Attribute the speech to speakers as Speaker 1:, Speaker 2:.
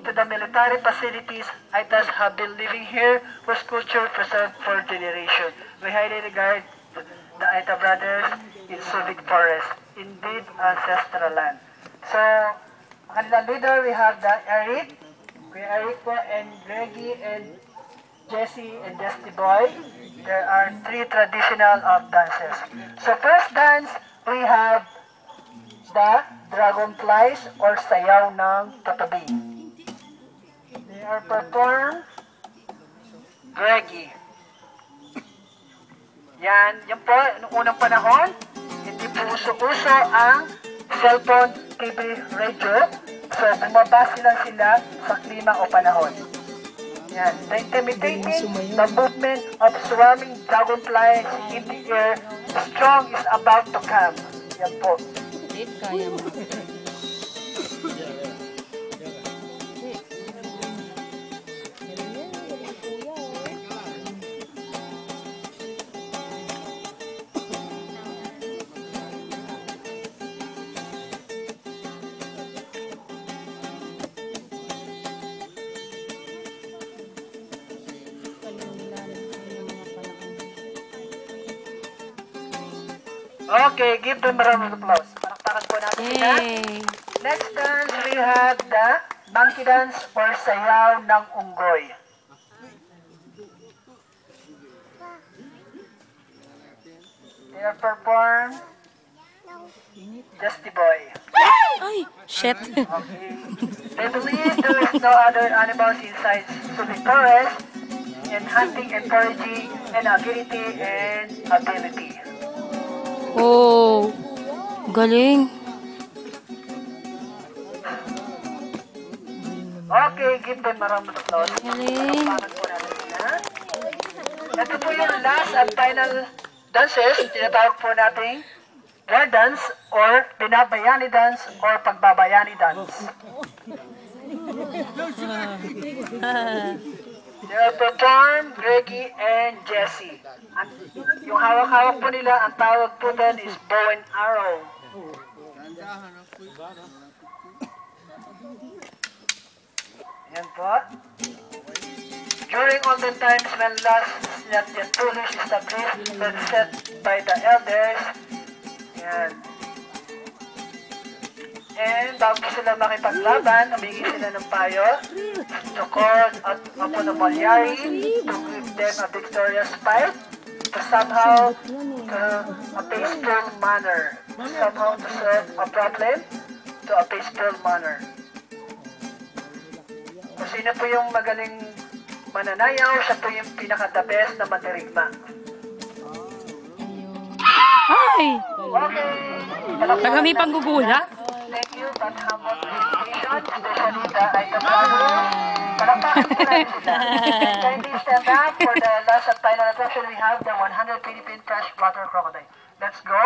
Speaker 1: into the military facilities, Aitas have been living here whose culture preserved for generations. We highly regard the Aita brothers in Subic Forest, indeed ancestral land. So, kanilang leader, we have the Eric, Kuya Eric po, and Greggy, and Jesse, and Dusty Boy. There are 3 traditional dances. So, first dance, we have the dragonflies or sayaw ng tatabi. They are performed Greggy. Yan po, noong unang panahon, hindi po uso-uso ang cellphone, TV, radio. So, bumabas sila sa klima o panahon. Yan. The intimidating, the movement of swarming dragonflies in the air, the storm is about to come. Yan po.
Speaker 2: Kaya mo.
Speaker 1: Okay, give them a round of applause. Palakpakan po natin sila. Next dance, we have the monkey dance or sayaw ng unggoy. They are performed Dusty Boy.
Speaker 2: Ay, shit.
Speaker 1: Okay. They believe there is no other animals inside Subic Forest in hunting and foraging and agility and ability.
Speaker 2: Oh, galing.
Speaker 1: Okay, give them a round of applause.
Speaker 2: Galing.
Speaker 1: Ito po yung last and final dances. Tinatawag po natin war dance or binabayani dance or pagbabayani dance. They are performed Greggy and Jesse. At yung hawak-hawak po nila, ang tawag po doon is bow and arrow. Yan po. During olden times when laws not yet fully established but set by the elders, yan. And bago sila makipaglaban, humingi sila ng payo to call upon the Malyari to give them a victorious fight to somehow to a peaceful manner, somehow to solve a problem to a peaceful manner. Kung sino po yung magaling mananayaw, siya po yung pinaka-the best na mandirigma.
Speaker 2: Ay!
Speaker 1: Okay.
Speaker 2: Kagami panggugulat?
Speaker 1: Thank you, but humble presentation, especially the item brother. Palakpakan po natin sila. Kindly stand up for the last and final attraction. We have the 100 Philippine freshwater crocodile. Let's go.